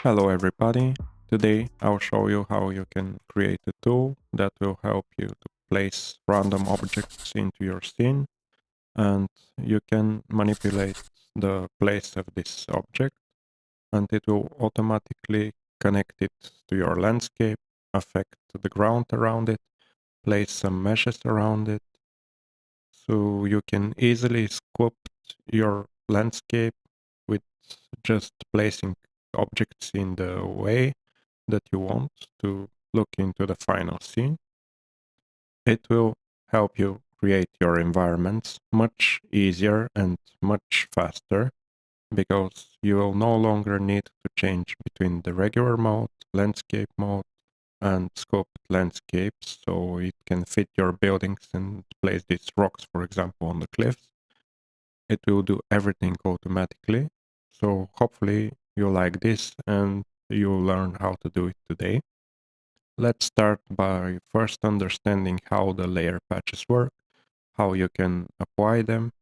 Hello everybody. Today I'll show you how you can create a tool that will help you to place random objects into your scene, and you can manipulate the place of this object, and it will automatically connect it to your landscape, affect the ground around it, place some meshes around it, so you can easily sculpt your landscape with just placing objects in the way that you want to look into the final scene. It will help you create your environments much easier and much faster because you will no longer need to change between the regular mode, landscape mode, and scoped landscapes, so it can fit your buildings and place these rocks, for example, on the cliffs. It will do everything automatically. So hopefully you like this and you will learn how to do it today. Let's start by first understanding how the layer patches work, how you can apply them,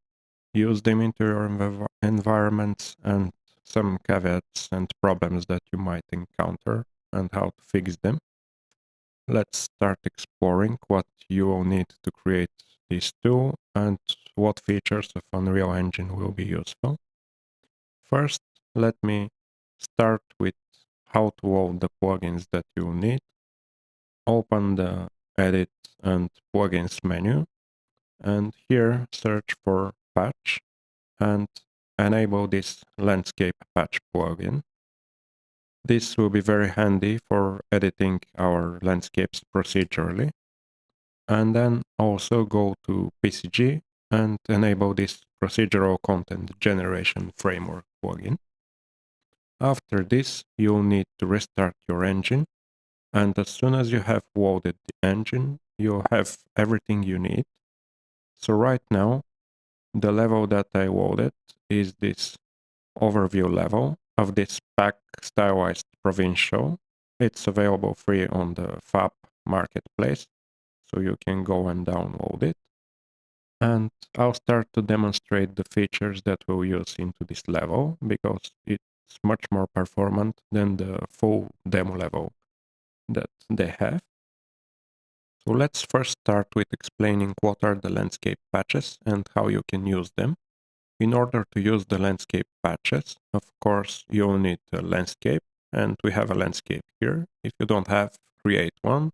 use them into your environments, and some caveats and problems that you might encounter and how to fix them. Let's start exploring what you will need to create this tool and what features of Unreal Engine will be useful. First, let me start with how to load the plugins that you need. Open the Edit and Plugins menu, and here search for Patch and enable this Landscape Patch plugin. This will be very handy for editing our landscapes procedurally. And then also go to PCG and enable this Procedural Content Generation framework plugin. After this, you'll need to restart your engine, and as soon as you have loaded the engine, you'll have everything you need. So right now, the level that I loaded is this overview level of this pack stylized provincial. It's available free on the FAP marketplace, so you can go and download it. And I'll start to demonstrate the features that we'll use into this level because it's much more performant than the full demo level that they have. So let's first start with explaining what are the landscape patches and how you can use them. In order to use the landscape patches, of course, you'll need a landscape, and we have a landscape here. If you don't have, create one.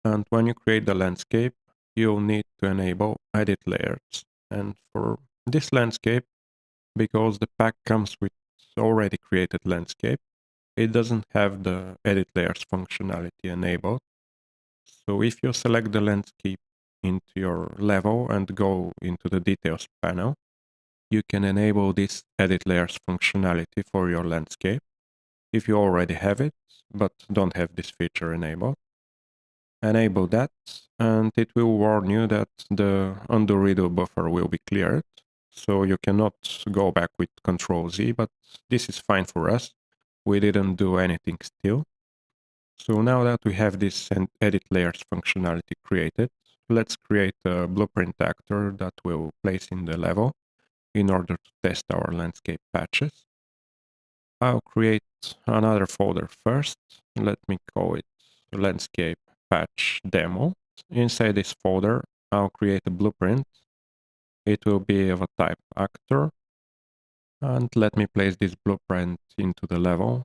And when you create the landscape, you'll need to enable edit layers. And for this landscape, because the pack comes with already created landscape, it doesn't have the edit layers functionality enabled. So if you select the landscape into your level and go into the details panel, you can enable this edit layers functionality for your landscape if you already have it, but don't have this feature enabled. Enable that, and it will warn you that the undo redo buffer will be cleared. So you cannot go back with Control Z, but this is fine for us. We didn't do anything still. So now that we have this edit layers functionality created, let's create a blueprint actor that we'll place in the level in order to test our landscape patches. I'll create another folder first. Let me call it landscape patch demo. Inside this folder, I'll create a blueprint. It will be of a type actor. And let me place this blueprint into the level.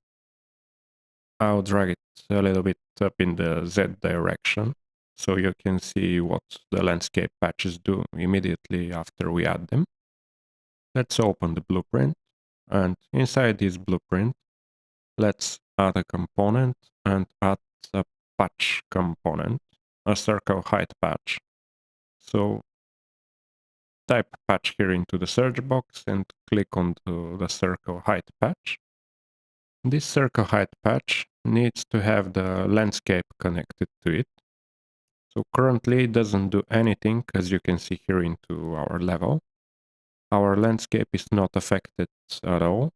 I'll drag it a little bit up in the Z direction so you can see what the landscape patches do immediately after we add them. Let's open the blueprint, and inside this blueprint, let's add a component and add a patch component, a circle height patch. So type patch here into the search box and click on the circle height patch. This circle height patch needs to have the landscape connected to it. So currently it doesn't do anything, as you can see here into our level. Our landscape is not affected at all.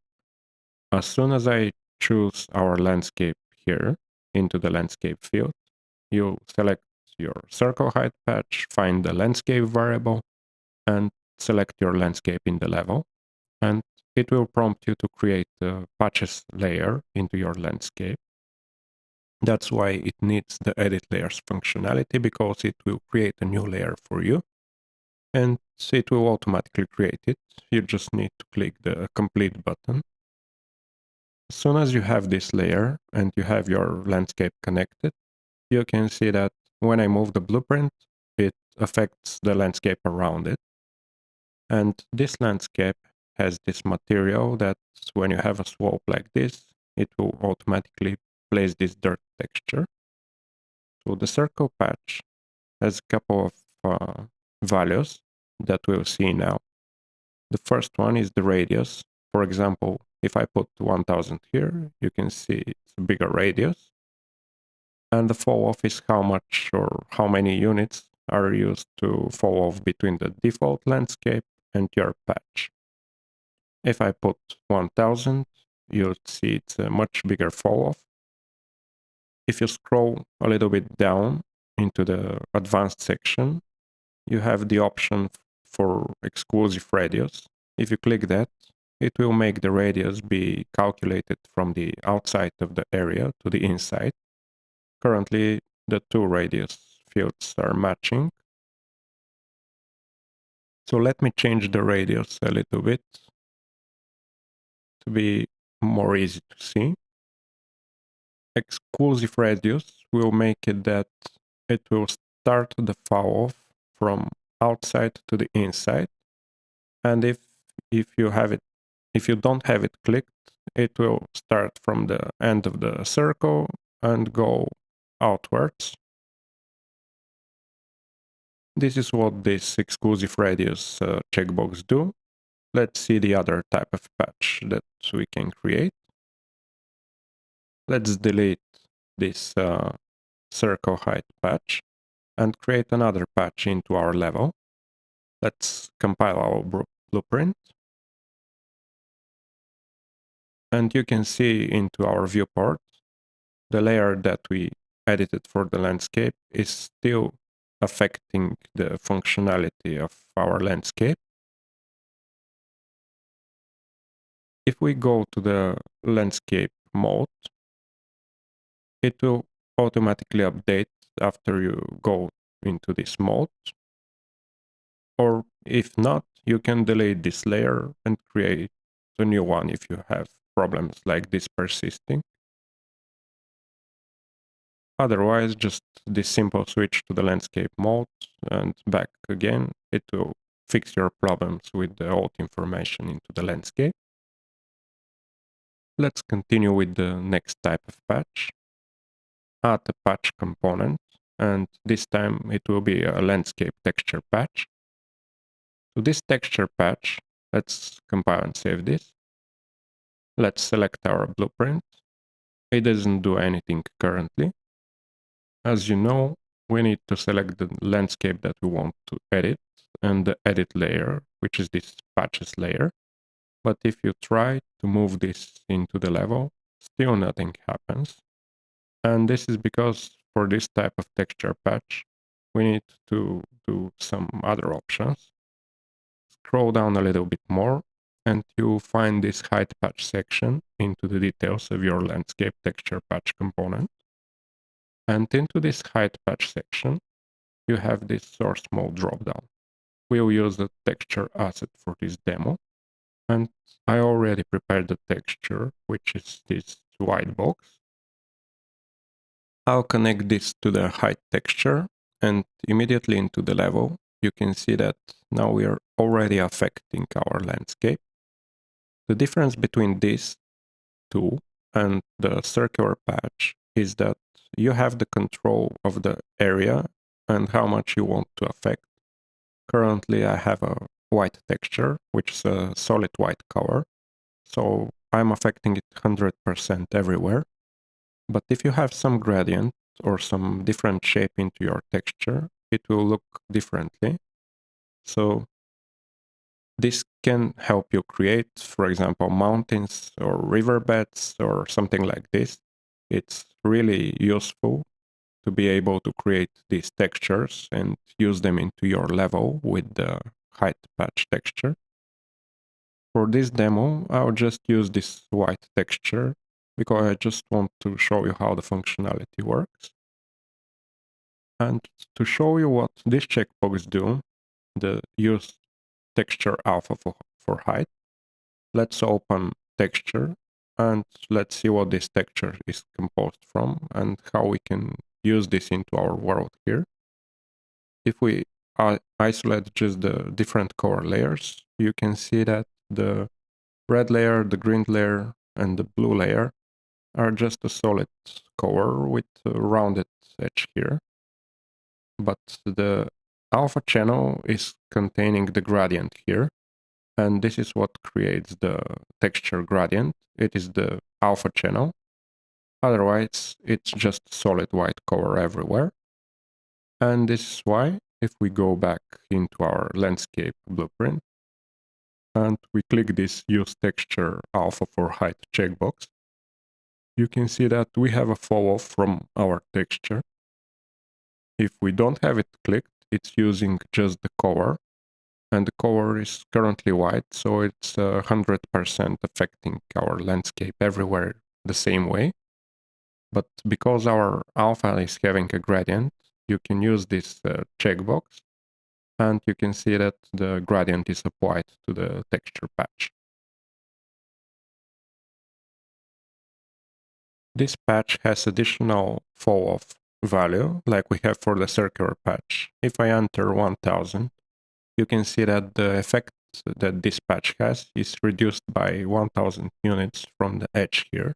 As soon as I choose our landscape here into the landscape field, you select your circle height patch, find the landscape variable, and select your landscape in the level. And it will prompt you to create a patches layer into your landscape. That's why it needs the edit layers functionality, because it will create a new layer for you and it will automatically create it. You just need to click the complete button. As soon as you have this layer and you have your landscape connected, you can see that when I move the blueprint, it affects the landscape around it. And this landscape has this material that when you have a slope like this, it will automatically place this dirt texture. So the circle patch has a couple of values that we'll see now. The first one is the radius. For example, if I put 1000 here, you can see it's a bigger radius. And the fall off is how much or how many units are used to fall off between the default landscape and your patch. If I put 1000, you'll see it's a much bigger fall off. If you scroll a little bit down into the advanced section, you have the option for exclusive radius. If you click that, it will make the radius be calculated from the outside of the area to the inside. Currently, the two radius fields are matching. So let me change the radius a little bit to be more easy to see. Exclusive radius will make it that it will start the fall off from outside to the inside. And if you don't have it clicked, it will start from the end of the circle and go outwards. This is what this exclusive radius checkbox do. Let's see the other type of patch that we can create. Let's delete this circle height patch and create another patch into our level. Let's compile our blueprint. And you can see into our viewport, the layer that we edited for the landscape is still affecting the functionality of our landscape. If we go to the landscape mode, it will automatically update after you go into this mode. Or if not, you can delete this layer and create a new one if you have problems like this persisting. Otherwise, just this simple switch to the landscape mode and back again, it will fix your problems with the old information into the landscape. Let's continue with the next type of patch. Add a patch component, and this time it will be a landscape texture patch. So this texture patch, let's compile and save this. Let's select our blueprint. It doesn't do anything currently. As you know, we need to select the landscape that we want to edit and the edit layer, which is this patches layer. But if you try to move this into the level, still nothing happens. And this is because for this type of texture patch, we need to do some other options. Scroll down a little bit more and you'll find this height patch section into the details of your landscape texture patch component. And into this height patch section, you have this source mode dropdown. We'll use the texture asset for this demo. And I already prepared the texture, which is this white box. I'll connect this to the height texture, and immediately into the level, you can see that now we are already affecting our landscape. The difference between these two and the circular patch is that you have the control of the area and how much you want to affect. Currently, I have a white texture, which is a solid white color, so I'm affecting it 100% everywhere. But if you have some gradient or some different shape into your texture, it will look differently. So this can help you create, for example, mountains or riverbeds or something like this. It's really useful to be able to create these textures and use them into your level with the height patch texture. For this demo, I'll just use this white texture because I just want to show you how the functionality works. And to show you what this checkbox do, the use texture alpha for height, let's open texture and let's see what this texture is composed from and how we can use this into our world here. If we isolate just the different color layers, you can see that the red layer, the green layer, and the blue layer are just a solid color with a rounded edge here. But the alpha channel is containing the gradient here, and this is what creates the texture gradient. It is the alpha channel. Otherwise, it's just solid white color everywhere. And this is why, if we go back into our landscape blueprint, and we click this Use Texture Alpha for Height checkbox, you can see that we have a fall off from our texture. If we don't have it clicked, it's using just the color, and the color is currently white, so it's 100% affecting our landscape everywhere the same way. But because our alpha is having a gradient, you can use this checkbox, and you can see that the gradient is applied to the texture patch. This patch has additional fall-off value, like we have for the circular patch. If I enter 1000, you can see that the effect that this patch has is reduced by 1000 units from the edge here.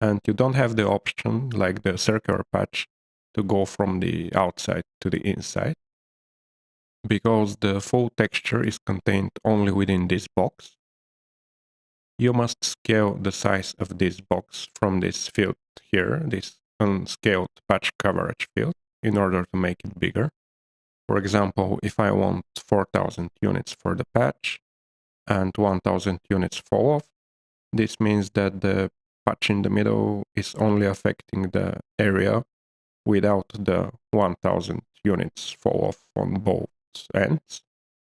And you don't have the option, like the circular patch, to go from the outside to the inside, because the full texture is contained only within this box. You must scale the size of this box from this field here, this unscaled patch coverage field, in order to make it bigger. For example, if I want 4000 units for the patch and 1000 units fall off, this means that the patch in the middle is only affecting the area without the 1000 units fall off on both ends.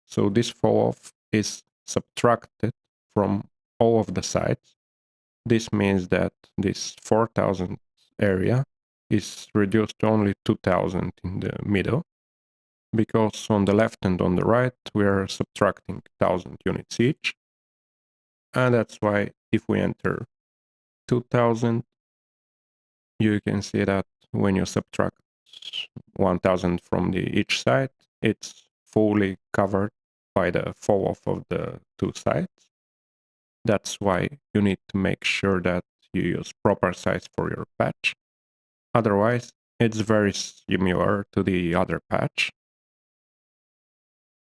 So this fall off is subtracted from all of the sides. This means that this 4000 area is reduced to only 2000 in the middle, because on the left and on the right we are subtracting 1000 units each. And that's why if we enter 2000, you can see that when you subtract 1000 from each side, it's fully covered by the fall off of the two sides. That's why you need to make sure that you use proper size for your patch. Otherwise, it's very similar to the other patch.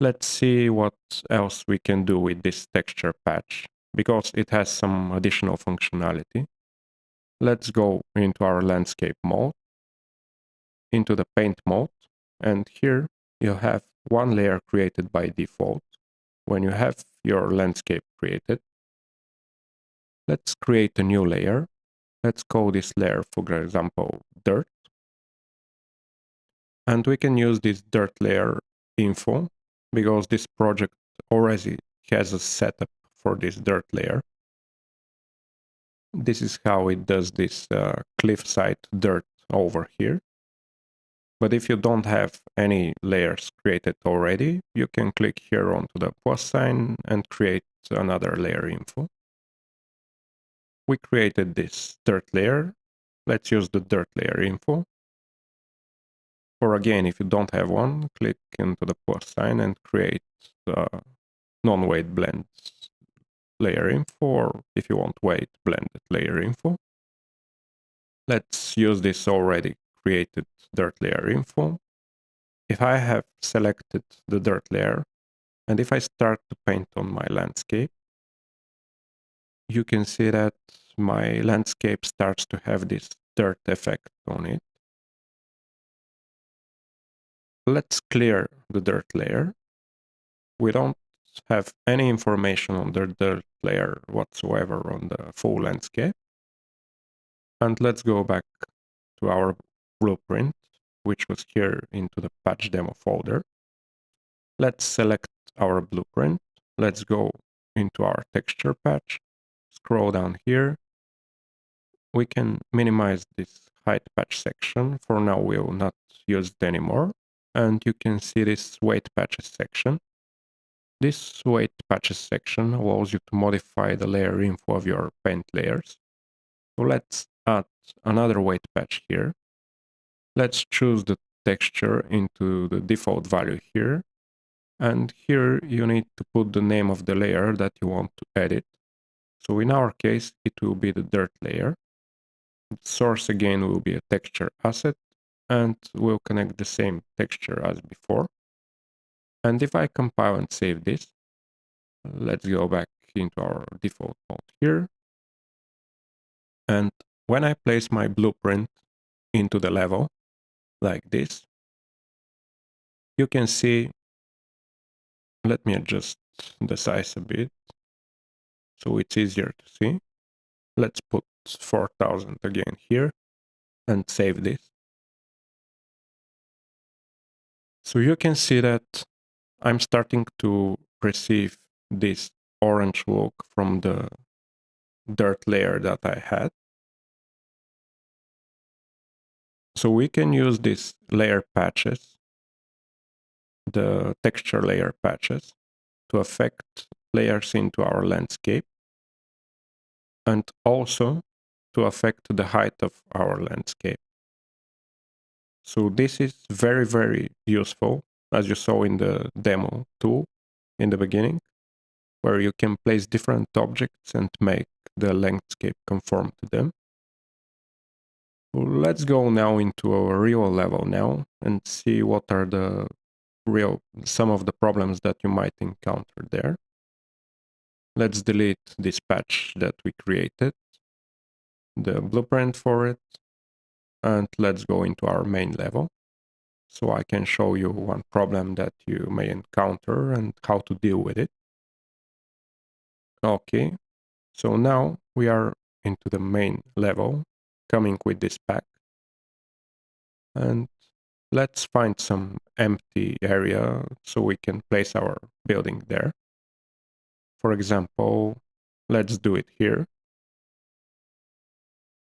Let's see what else we can do with this texture patch, because it has some additional functionality. Let's go into our landscape mode, into the paint mode, and here you have one layer created by default. When you have your landscape created, let's create a new layer. Let's call this layer, for example, dirt. And we can use this dirt layer info because this project already has a setup for this dirt layer. This is how it does this cliffside dirt over here. But if you don't have any layers created already, you can click here onto the plus sign and create another layer info. We created this dirt layer. Let's use the dirt layer info. Or again, if you don't have one, click into the plus sign and create the non-weight blend layer info, or if you want weight blended layer info. Let's use this already created dirt layer info. If I have selected the dirt layer, and if I start to paint on my landscape, you can see that my landscape starts to have this dirt effect on it. Let's clear the dirt layer. We don't have any information on the dirt layer whatsoever on the full landscape. And let's go back to our blueprint, which was here into the patch demo folder. Let's select our blueprint. Let's go into our texture patch, scroll down here. We can minimize this height patch section. For now, we will not use it anymore. And you can see this weight patches section. This weight patches section allows you to modify the layer info of your paint layers. So let's add another weight patch here. Let's choose the texture into the default value here. And here you need to put the name of the layer that you want to edit. So in our case, it will be the dirt layer. The source again will be a texture asset, and we'll connect the same texture as before. And if I compile and save this, let's go back into our default mode here. And when I place my blueprint into the level, like this, you can see, let me adjust the size a bit so it's easier to see. Let's put 4000 again here and save this. So you can see that I'm starting to perceive this orange look from the dirt layer that I had. So we can use these layer patches, the texture layer patches, to affect layers into our landscape and also to affect the height of our landscape. So this is very, very useful, as you saw in the demo tool in the beginning, where you can place different objects and make the landscape conform to them. Let's go now into a real level now and see what are some of the problems that you might encounter there. Let's delete this patch that we created, the blueprint for it, and let's go into our main level. So I can show you one problem that you may encounter and how to deal with it. Okay, so now we are into the main level, coming with this pack. And let's find some empty area so we can place our building there. For example, let's do it here.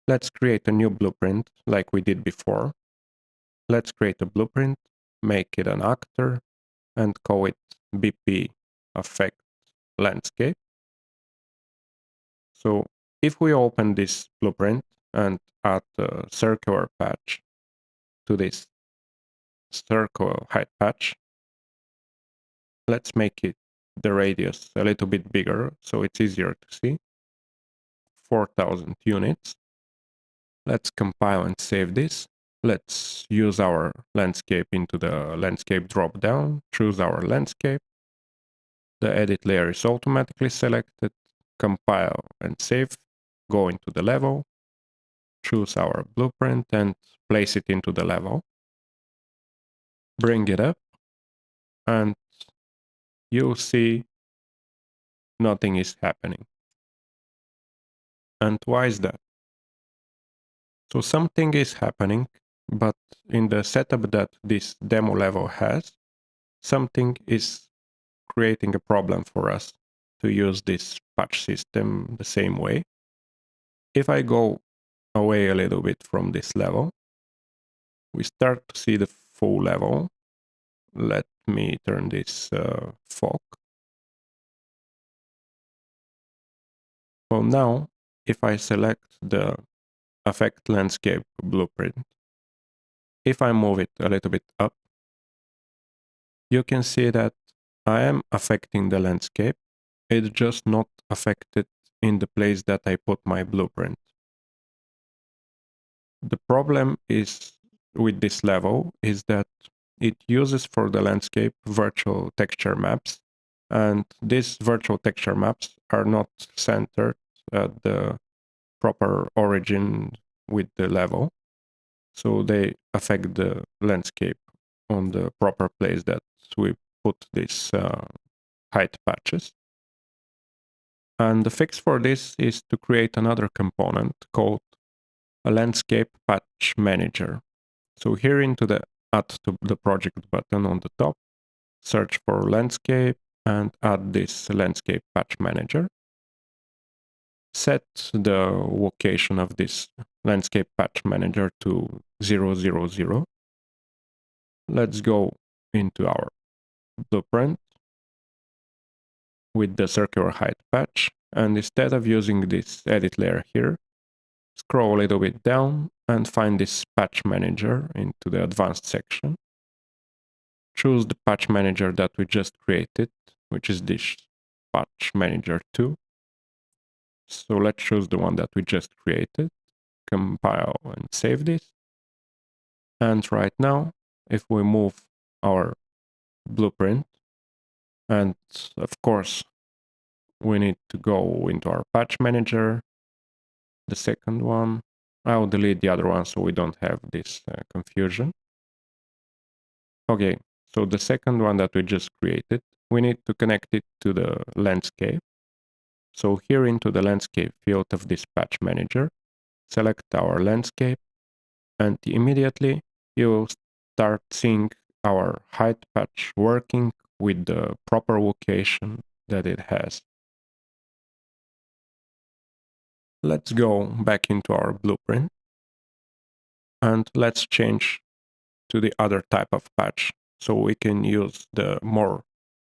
Let's create a new blueprint like we did before. Let's create a blueprint, make it an actor, and call it BP Affect Landscape. So if we open this blueprint and add a circular patch to this circle height patch, let's make it the radius a little bit bigger so it's easier to see. 4000 units. Let's compile and save this. Let's use our landscape into the landscape drop-down, choose our landscape. The edit layer is automatically selected. Compile and save. Go into the level, choose our blueprint and place it into the level. Bring it up and you'll see nothing is happening. And why is that? So something is happening, but in the setup that this demo level has, something is creating a problem for us to use this patch system the same way. If I go away a little bit from this level, we start to see the full level. Let me turn this fog. Well, now, if I select the Affect Landscape blueprint, if I move it a little bit up, you can see that I am affecting the landscape. It's just not affected in the place that I put my blueprint. The problem is with this level is that it uses for the landscape virtual texture maps, and these virtual texture maps are not centered at the proper origin with the level, so they affect the landscape on the proper place that we put these height patches. And the fix for this is to create another component called a landscape patch manager. So here into the add to the project button on the top, search for landscape, and add this landscape patch manager. Set the location of this landscape patch manager to 000. Let's go into our blueprint with the circular height patch, and instead of using this edit layer here, scroll a little bit down and find this patch manager into the advanced section. Choose the patch manager that we just created, which is this patch manager 2. So let's choose the one that we just created, compile and save this. And right now, if we move our blueprint, and of course, we need to go into our patch manager, the second one. I'll delete the other one so we don't have this confusion. Okay, so the second one that we just created, we need to connect it to the landscape. So here into the landscape field of this patch manager, select our landscape, and immediately you will start seeing our height patch working with the proper location that it has. Let's go back into our blueprint and let's change to the other type of patch so we can use the more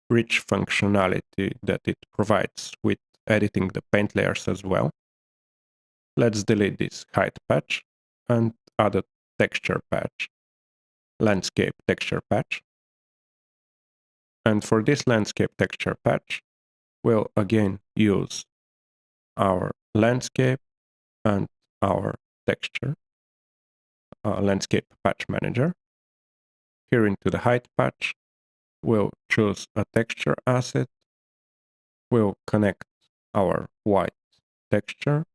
rich functionality that it provides with editing the paint layers as well. Let's delete this height patch and add a texture patch, landscape texture patch. And for this landscape texture patch, we'll again use our landscape and our texture, landscape patch manager. Here into the height patch, we'll choose a texture asset. We'll connect our white texture.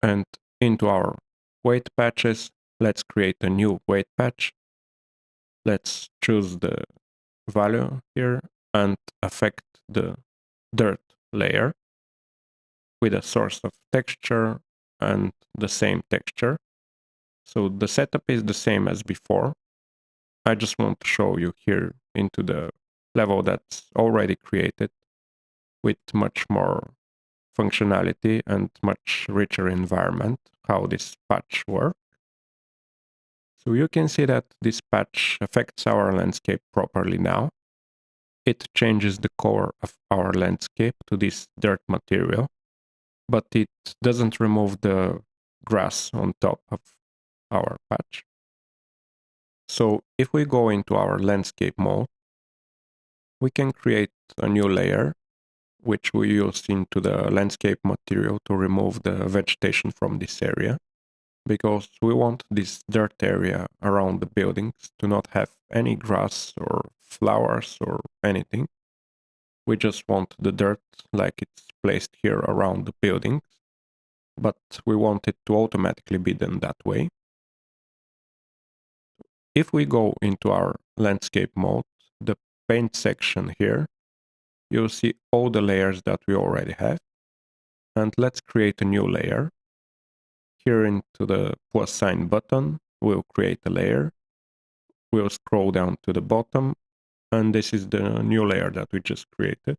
And into our weight patches, let's create a new weight patch. Let's choose the value here and affect the dirt layer with a source of texture and the same texture. So the setup is the same as before. I just want to show you here into the level that's already created with much more functionality and much richer environment, how this patch works. So you can see that this patch affects our landscape properly now. It changes the color of our landscape to this dirt material, but it doesn't remove the grass on top of our patch. So if we go into our landscape mode, we can create a new layer, which we use into the landscape material to remove the vegetation from this area, because we want this dirt area around the buildings to not have any grass or flowers or anything. We just want the dirt like it's placed here around the buildings, but we want it to automatically be done that way. If we go into our landscape mode, the paint section here, you'll see all the layers that we already have. And let's create a new layer. Here into the plus sign button, we'll create a layer. We'll scroll down to the bottom, and this is the new layer that we just created.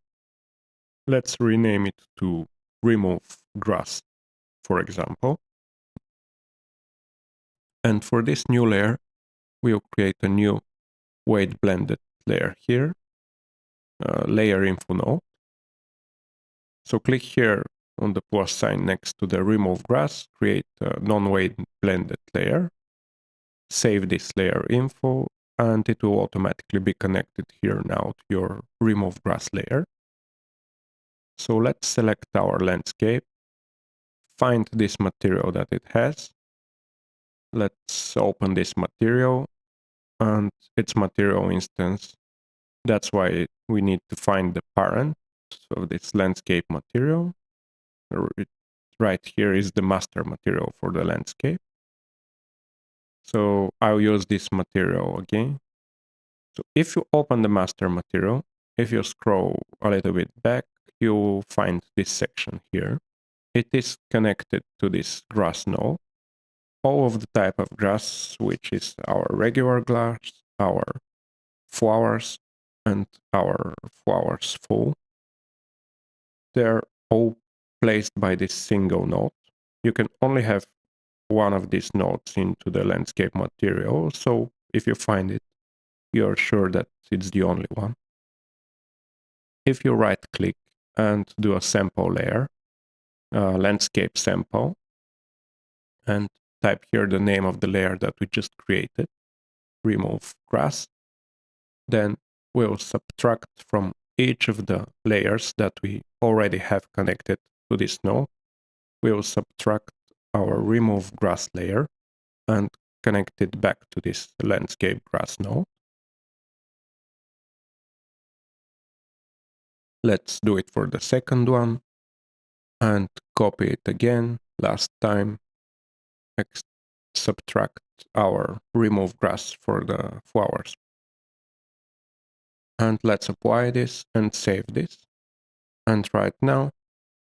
Let's rename it to remove grass, for example. And for this new layer, we'll create a new weight blended layer here, layer info node. So click here on the plus sign next to the remove grass, create a non-weight blended layer, save this layer info, and it will automatically be connected here now to your remove grass layer. So let's select our landscape, find this material that it has. Let's open this material and its material instance. That's why we need to find the parent of this landscape material. Right here is the master material for the landscape. So I'll use this material again. So if you open the master material, if you scroll a little bit back, you'll find this section here. It is connected to this grass node. All of the type of grass, which is our regular grass, our flowers and our flowers full. They're all placed by this single node. You can only have one of these nodes into the landscape material, so if you find it, you're sure that it's the only one. If you right click and do a sample layer, landscape sample, and type here the name of the layer that we just created, remove grass, then we'll subtract from each of the layers that we already have connected to this node. We'll subtract our remove grass layer and connect it back to this landscape grass node. Let's do it for the second one and copy it again. Last time, subtract our remove grass for the flowers. And let's apply this and save this. And right now,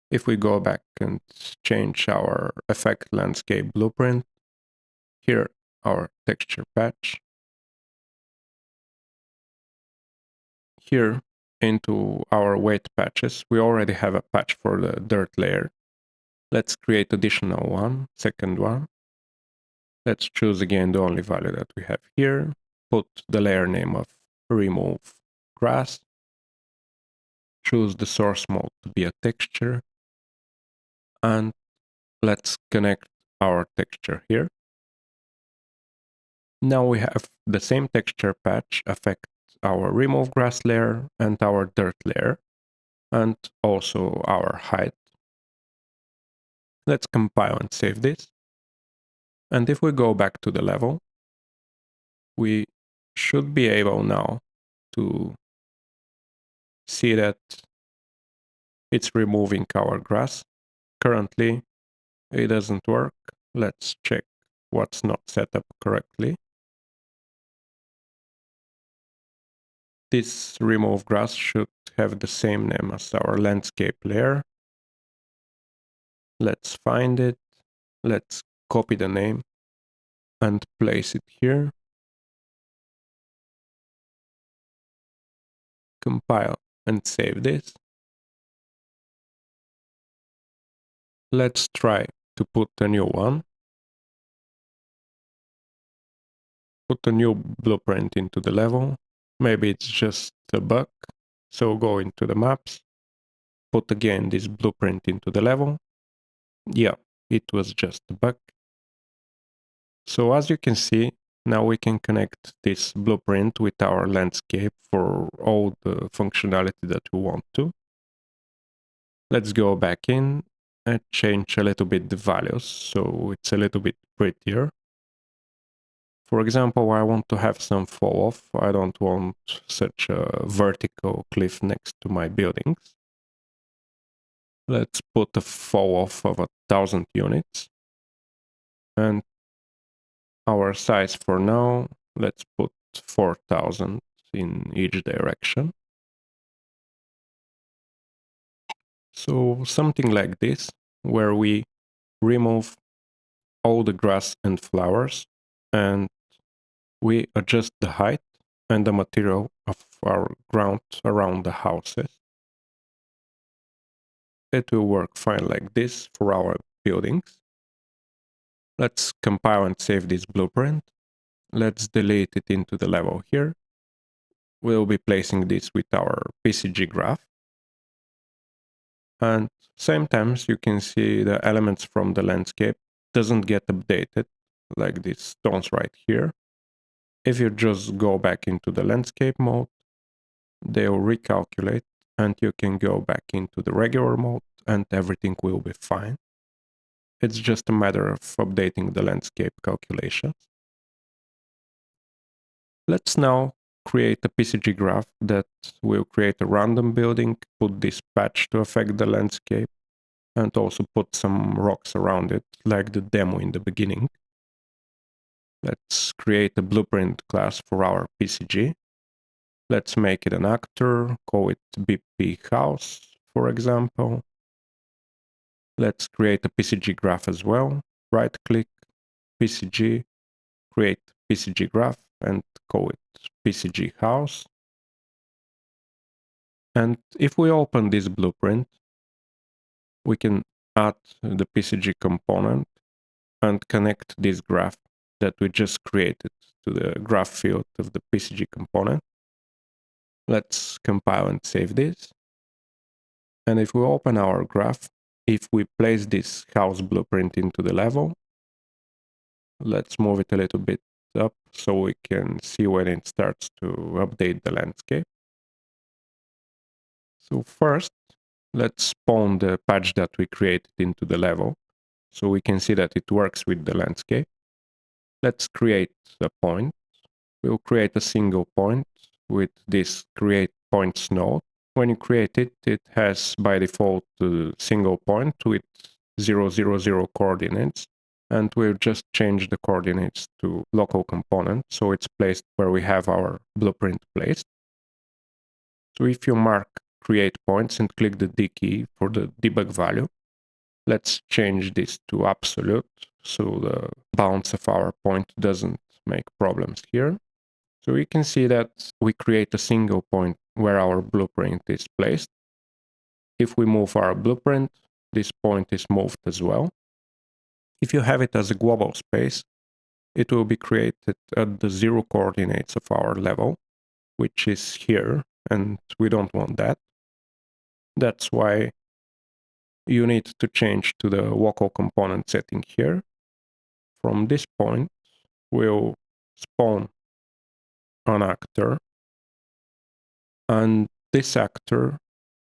if we go back and change our effect landscape blueprint, here our texture patch, here into our weight patches, we already have a patch for the dirt layer. Let's create additional one, second one. Let's choose again the only value that we have here. Put the layer name of remove grass. Choose the source mode to be a texture. And let's connect our texture here. Now we have the same texture patch affect our remove grass layer and our dirt layer, and also our height. Let's compile and save this. And if we go back to the level, we should be able now to see that it's removing our grass. Currently, it doesn't work. Let's check what's not set up correctly. This remove grass should have the same name as our landscape layer. Let's find it. Let's copy the name and place it here. Compile and save this. Let's try to put a new one. Put a new blueprint into the level. Maybe it's just a bug. So go into the maps. Put again this blueprint into the level. Yeah, it was just a bug. So as you can see, now we can connect this blueprint with our landscape for all the functionality that we want to. Let's go back in and change a little bit the values so it's a little bit prettier. For example, I want to have some fall off. I don't want such a vertical cliff next to my buildings. Let's put a fall off of 1,000 units. And our size for now, let's put 4,000 in each direction. So something like this, where we remove all the grass and flowers and we adjust the height and the material of our ground around the houses. It will work fine like this for our buildings. Let's compile and save this blueprint. Let's delete it into the level here. We'll be placing this with our PCG graph. And sometimes you can see the elements from the landscape doesn't get updated, like these stones right here. If you just go back into the landscape mode, they'll recalculate and you can go back into the regular mode and everything will be fine. It's just a matter of updating the landscape calculations. Let's now create a PCG graph that will create a random building, put this patch to affect the landscape, and also put some rocks around it, like the demo in the beginning. Let's create a blueprint class for our PCG. Let's make it an actor, call it BP house, for example. Let's create a PCG graph as well. Right click, PCG, create PCG graph, and call it PCG house. And if we open this blueprint, we can add the PCG component and connect this graph that we just created to the graph field of the PCG component. Let's compile and save this. And if we open our graph, if we place this house blueprint into the level, let's move it a little bit up so we can see when it starts to update the landscape. So first, let's spawn the patch that we created into the level so we can see that it works with the landscape. Let's create a point. We'll create a single point with this create points node. When you create it, it has by default a single point with 0, 0, 0 coordinates. And we'll just change the coordinates to local component, so it's placed where we have our blueprint placed. So if you mark create points and click the D key for the debug value, let's change this to absolute, so the bounds of our point doesn't make problems here. So we can see that we create a single point where our blueprint is placed. If we move our blueprint, this point is moved as well. If you have it as a global space, it will be created at the 0 coordinates of our level, which is here, and we don't want that. That's why you need to change to the local component setting here. From this point, we'll spawn an actor, and this actor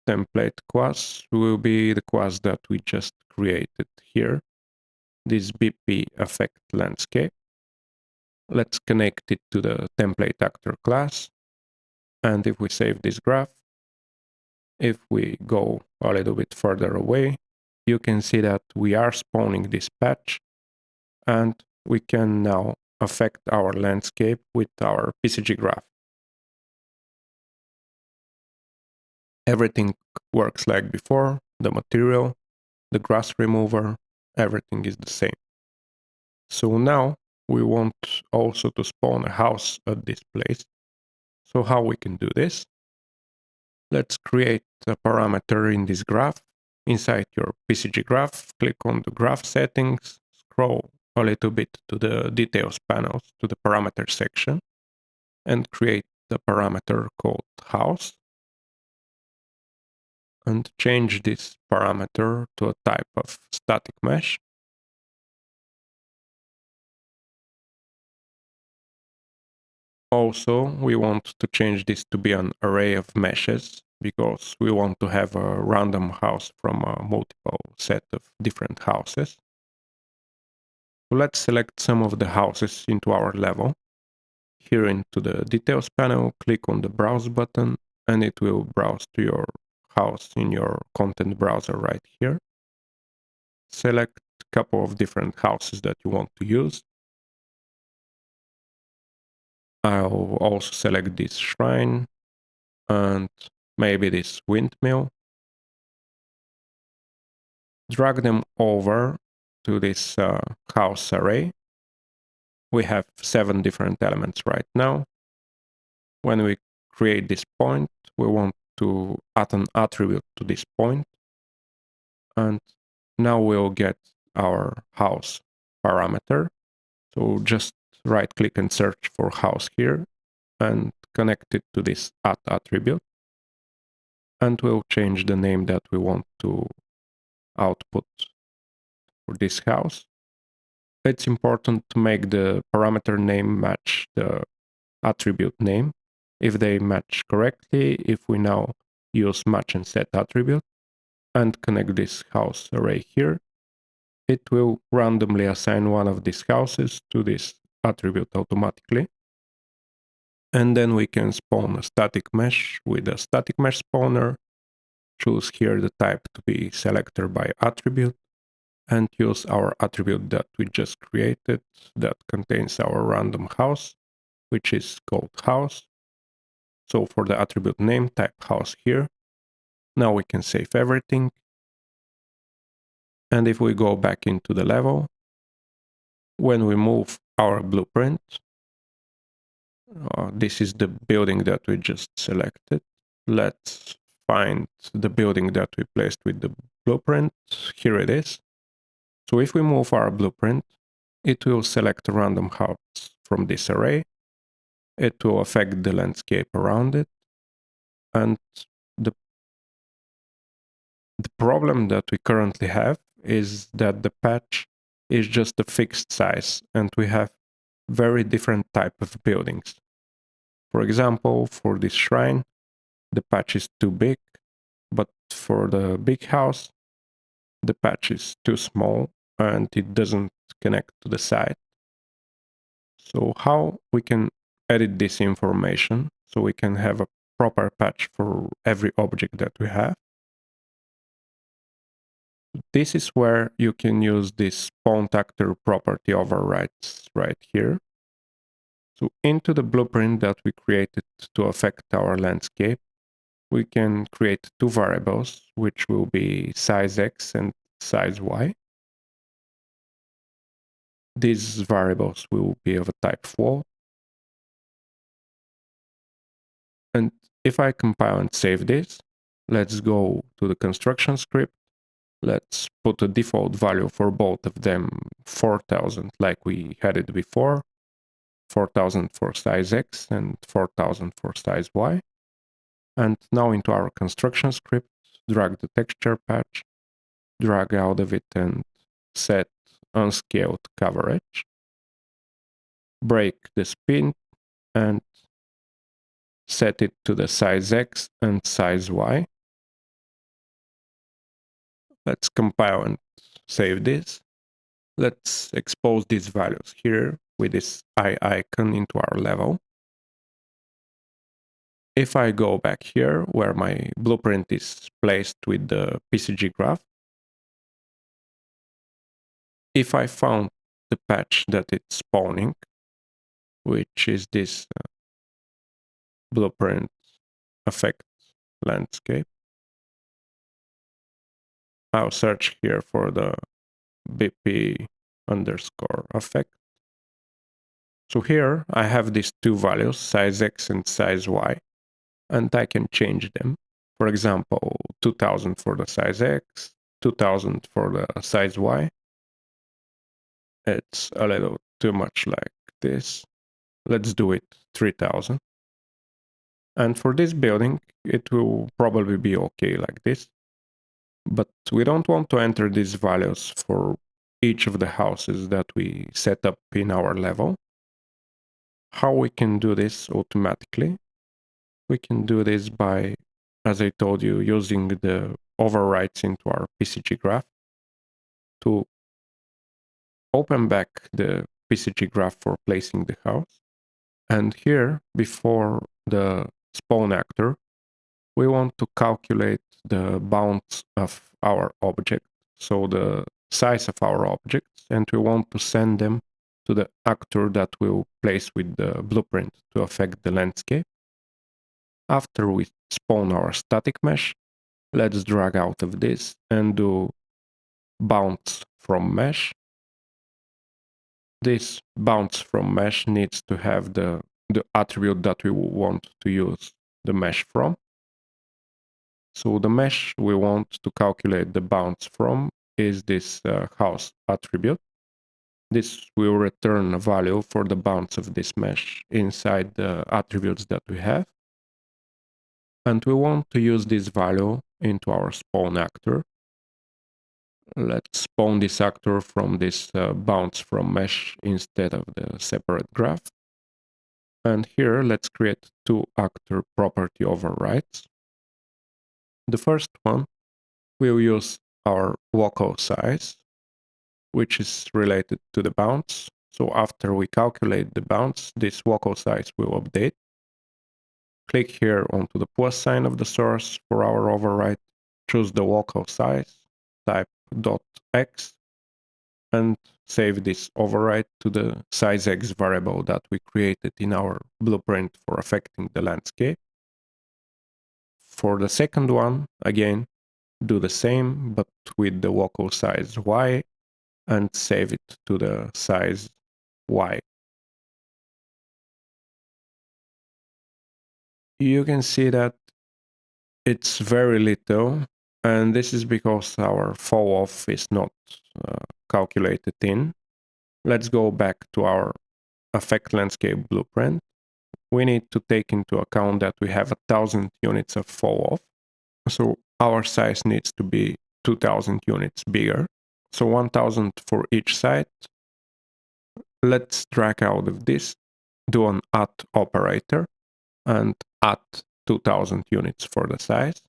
template class will be the class that we just created here, this BP effect landscape. Let's connect it to the template actor class. And if we save this graph, if we go a little bit further away, you can see that we are spawning this patch, and we can now affect our landscape with our PCG graph. Everything works like before, the material, the grass remover, everything is the same. So now we want also to spawn a house at this place. So how we can do this? Let's create a parameter in this graph. Inside your PCG graph, click on the graph settings, scroll a little bit to the details panels, to the parameter section, and create the parameter called house. And change this parameter to a type of static mesh. Also, we want to change this to be an array of meshes, because we want to have a random house from a multiple set of different houses. So let's select some of the houses into our level. Here into the details panel, click on the browse button, and it will browse to your house in your content browser right here. Select a couple of different houses that you want to use. I'll also select this shrine and maybe this windmill. Drag them over to this house array. We have 7 different elements right now. When we create this point, we want to add an attribute to this point. And now we'll get our house parameter. So just right click and search for house here and connect it to this add attribute. And we'll change the name that we want to output for this house. It's important to make the parameter name match the attribute name. If they match correctly, if we now use match and set attribute and connect this house array here, it will randomly assign one of these houses to this attribute automatically. And then we can spawn a static mesh with a static mesh spawner, choose here the type to be selector by attribute, and use our attribute that we just created that contains our random house, which is called house. So for the attribute name, type house here. Now we can save everything. And if we go back into the level, when we move our blueprint, This is the building that we just selected. Let's find the building that we placed with the blueprint. Here it is. So if we move our blueprint, it will select a random house from this array. It will affect the landscape around it. And the problem that we currently have is that the patch is just a fixed size, and we have very different type of buildings. For example, for this shrine, the patch is too big, but for the big house, the patch is too small and it doesn't connect to the site. So how we can edit this information so we can have a proper patch for every object that we have? This is where you can use this spawn actor property overrides right here. So into the blueprint that we created to affect our landscape, we can create two variables, which will be size X and size Y. These variables will be of a type float. And if I compile and save this, let's go to the construction script. Let's put a default value for both of them, 4000, like we had it before. 4000 for size X and 4000 for size Y. And now into our construction script, drag the texture patch, drag out of it and set unscaled coverage. Break the spin and set it to the size X and size Y. Let's compile and save this. Let's expose these values here with this eye icon into our level. If I go back here where my blueprint is placed with the PCG graph, if I found the patch that it's spawning, which is this blueprint effect landscape, I'll search here for the BP underscore effect. So here I have these two values, size X and size Y, and I can change them. For example, 2000 for the size X, 2000 for the size Y. It's a little too much like this. Let's do it 3000. And for this building, it will probably be okay like this. But we don't want to enter these values for each of the houses that we set up in our level. How we can do this automatically? We can do this by, as I told you, using the overrides into our PCG graph to open back the PCG graph for placing the house. And here, before the spawn actor, we want to calculate the bounds of our object, so the size of our objects, and we want to send them to the actor that we'll place with the blueprint to affect the landscape. After we spawn our static mesh, let's drag out of this and do bounce from mesh. This bounce from mesh needs to have the attribute that we want to use the mesh from. So the mesh we want to calculate the bounce from is this house attribute. This will return a value for the bounce of this mesh inside the attributes that we have. And we want to use this value into our spawn actor. Let's spawn this actor from this bounce from mesh instead of the separate graph. And here let's create two actor property overrides. The first one will use our local size, which is related to the bounce. So after we calculate the bounce, this local size will update. Click here onto the plus sign of the source for our override, choose the local size, type .x, and save this override to the size X variable that we created in our blueprint for affecting the landscape. For the second one, again, do the same, but with the local size Y, and save it to the size Y. you can see that it's very little, and this is because our fall off is not calculated in. Let's go back to our affect landscape blueprint. We need to take into account that we have 1,000 units of fall off. So our size needs to be 2,000 units bigger. So 1,000 for each side. Let's drag out of this, do an add operator, and add 2,000 units for the size.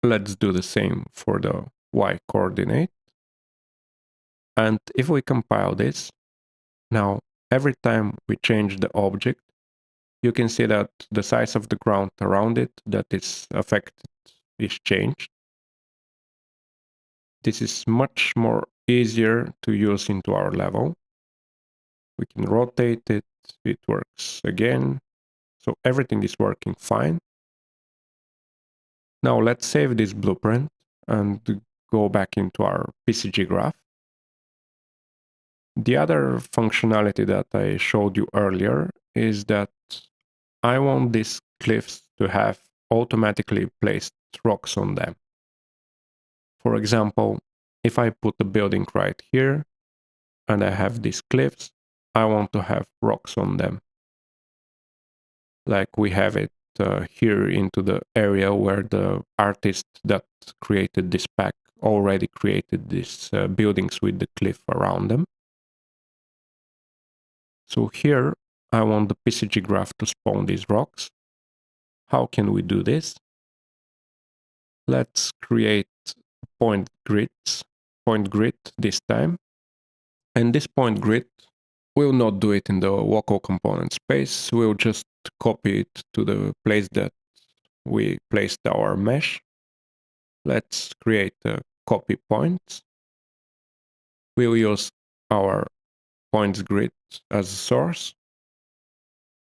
Let's do the same for the y coordinate. And if we compile this, now every time we change the object, you can see that the size of the ground around it that is affected is changed. This is much more easier to use into our level. We can rotate it, it works again. So everything is working fine. Now let's save this blueprint and go back into our PCG graph. The other functionality that I showed you earlier is that I want these cliffs to have automatically placed rocks on them. For example, if I put a building right here and I have these cliffs, I want to have rocks on them. Like we have it here into the area where the artist that created this pack already created these buildings with the cliff around them. So here I want the PCG graph to spawn these rocks. How can we do this? Let's create point grid this time. And this point grid, we'll not do it in the local component space. We'll just copy it to the place that we placed our mesh. Let's create a copy points. We'll use our points grid as a source.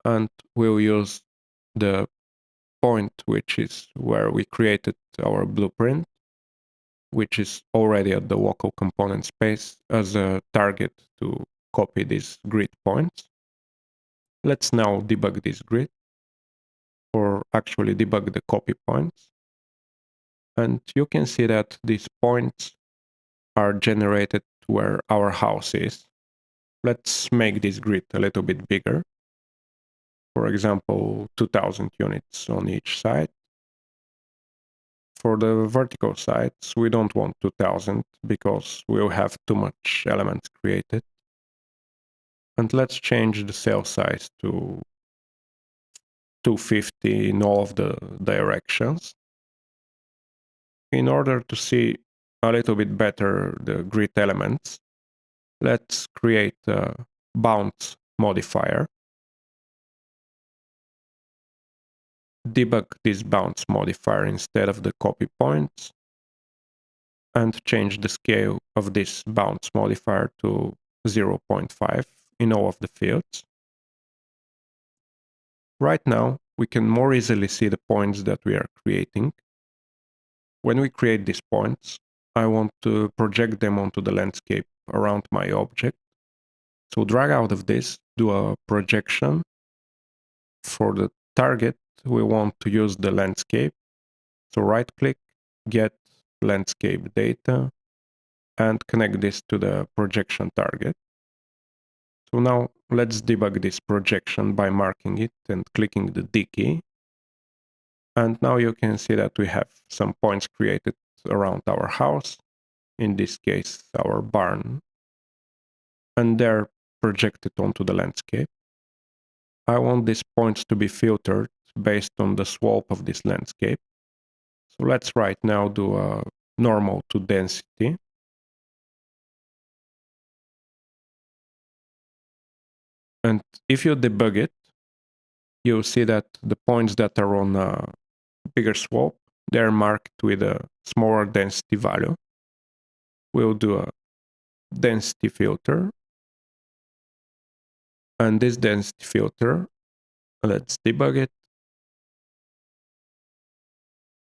And we'll use the point, which is where we created our blueprint, which is already at the local component space, as a target to copy these grid points. Let's now debug this grid, or actually debug the copy points. And you can see that these points are generated where our house is. Let's make this grid a little bit bigger. For example, 2,000 units on each side. For the vertical sides, we don't want 2,000 because we'll have too much elements created. And let's change the cell size to 250 in all of the directions. In order to see a little bit better the grid elements, let's create a bounce modifier. Debug this bounce modifier instead of the copy points, and change the scale of this bounce modifier to 0.5 in all of the fields. Right now, we can more easily see the points that we are creating. When we create these points, I want to project them onto the landscape around my object. So drag out of this, do a projection. For the target, we want to use the landscape. So right click, get landscape data, and connect this to the projection target. So now let's debug this projection by marking it and clicking the D key. And now you can see that we have some points created around our house, in this case our barn, and they're projected onto the landscape. I want these points to be filtered based on the slope of this landscape. So let's right now do a normal to density. And if you debug it, you'll see that the points that are on a bigger slope, they're marked with a smaller density value. We'll do a density filter. And this density filter, let's debug it.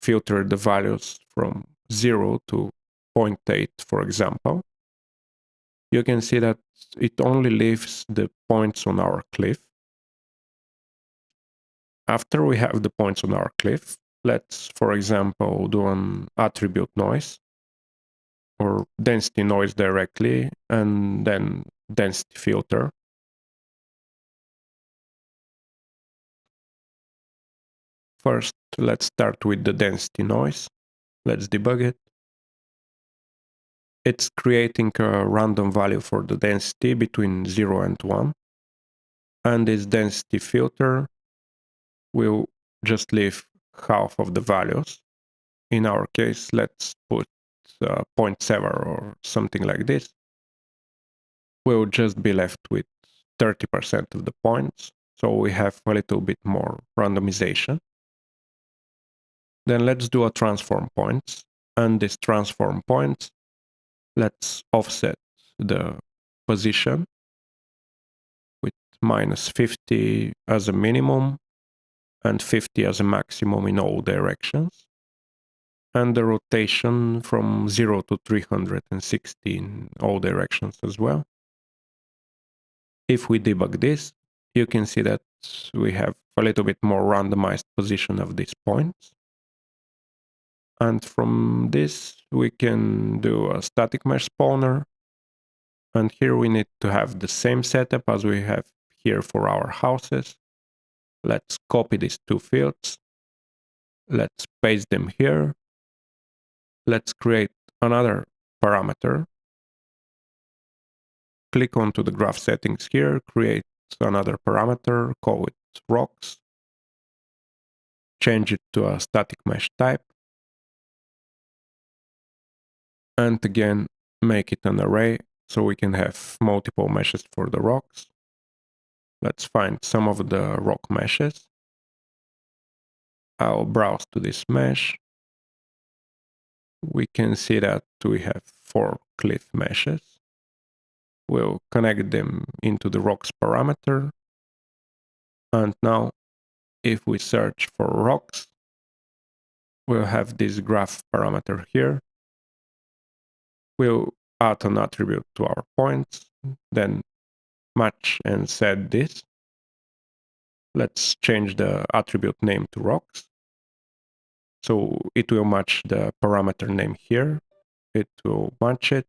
Filter the values from 0 to 0.8, for example. You can see that it only leaves the points on our cliff. After we have the points on our cliff, let's, for example, do an attribute noise or density noise directly, and then density filter. First, let's start with the density noise. Let's debug it. It's creating a random value for the density between 0 and 1. And this density filter will just leave half of the values. In our case, let's put 0.7 or something like this. We'll just be left with 30% of the points. So we have a little bit more randomization. Then let's do a transform points. And this transform points, let's offset the position with -50 as a minimum and 50 as a maximum in all directions. And the rotation from 0 to 360 in all directions as well. If we debug this, you can see that we have a little bit more randomized position of these points. And from this, we can do a static mesh spawner. And here we need to have the same setup as we have here for our houses. Let's copy these two fields. Let's paste them here. Let's create another parameter. Click onto the graph settings here, create another parameter, call it rocks. Change it to a static mesh type. And again, make it an array so we can have multiple meshes for the rocks. Let's find some of the rock meshes. I'll browse to this mesh. We can see that we have 4 cliff meshes. We'll connect them into the rocks parameter. And now, if we search for rocks, we'll have this graph parameter here. We'll add an attribute to our points, then match and set this. Let's change the attribute name to rocks. So it will match the parameter name here. It will match it.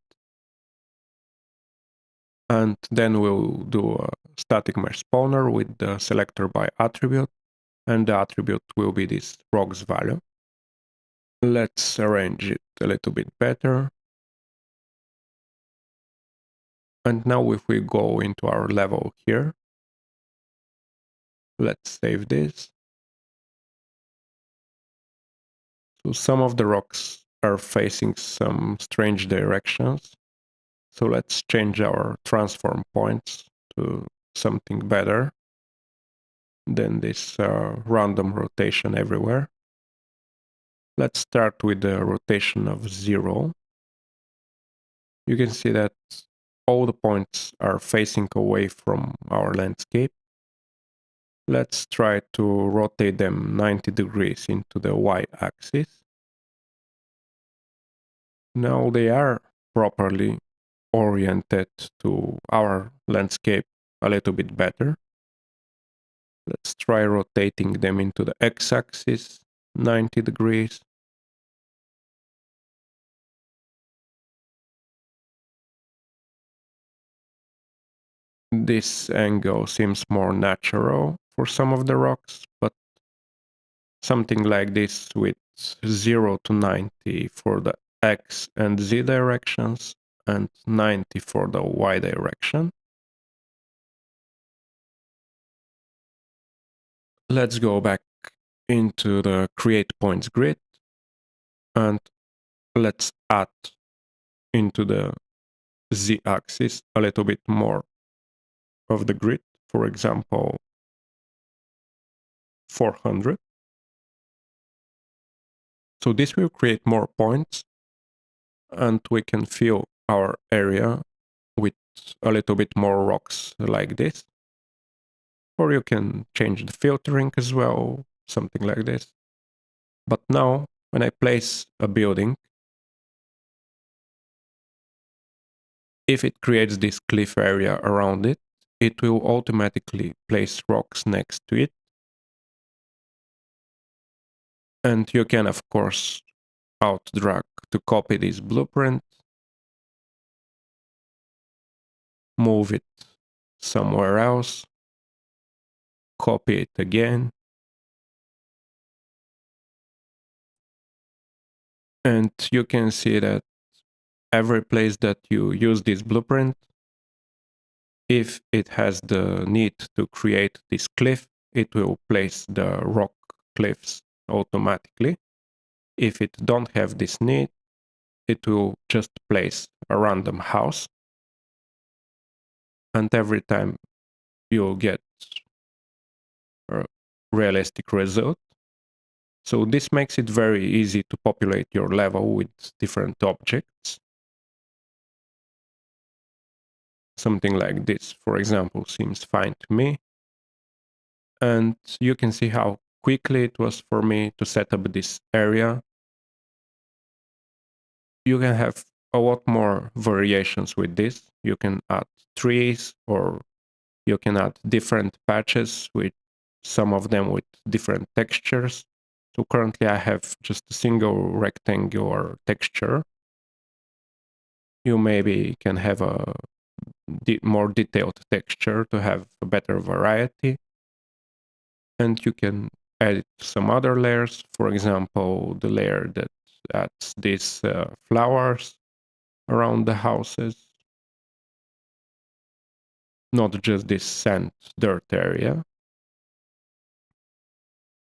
And then we'll do a static mesh spawner with the selector by attribute. And the attribute will be this rocks value. Let's arrange it a little bit better. And now if we go into our level here, let's save this. So some of the rocks are facing some strange directions. So let's change our transform points to something better than this random rotation everywhere. Let's start with the rotation of 0. You can see that all the points are facing away from our landscape. Let's try to rotate them 90 degrees into the y-axis. Now they are properly oriented to our landscape a little bit better. Let's try rotating them into the x-axis 90 degrees. This angle seems more natural for some of the rocks, but something like this with 0 to 90 for the x and z directions and 90 for the y direction. Let's go back into the create points grid and let's add into the z-axis a little bit more of the grid, for example 400. So this will create more points and we can fill our area with a little bit more rocks like this. Or you can change the filtering as well, something like this. But now, when I place a building, if it creates this cliff area around it, it will automatically place rocks next to it. And you can, of course, alt drag to copy this blueprint, move it somewhere else, copy it again, and you can see that every place that you use this blueprint, if it has the need to create this cliff, it will place the rock cliffs automatically. If it don't have this need, it will just place a random house, and every time you'll get a realistic result. So this makes it very easy to populate your level with different objects. Something like this, for example, seems fine to me. And you can see how quickly it was for me to set up this area. You can have a lot more variations with this. You can add trees, or you can add different patches with some of them with different textures. So currently I have just a single rectangular texture. You maybe can have a more detailed texture to have a better variety. And you can edit some other layers, for example, the layer that adds these flowers around the houses, not just this sand dirt area.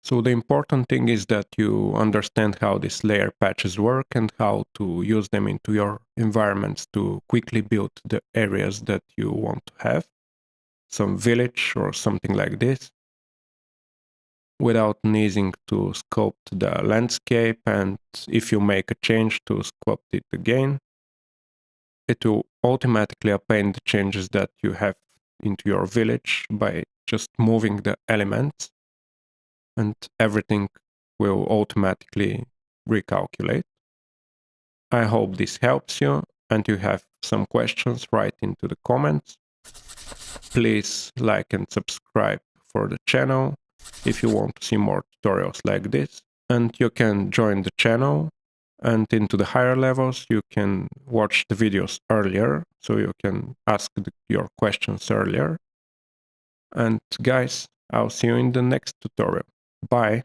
So the important thing is that you understand how these layer patches work and how to use them into your environments to quickly build the areas that you want to have, some village or something like this, without needing to sculpt the landscape. And if you make a change to sculpt it again, it will automatically append the changes that you have into your village by just moving the elements, and everything will automatically recalculate. I hope this helps you, and you have some questions, write into the comments. Please like and subscribe for the channel if you want to see more tutorials like this. And you can join the channel, and into the higher levels you can watch the videos earlier, so you can ask your questions earlier. And guys, I'll see you in the next tutorial. Bye.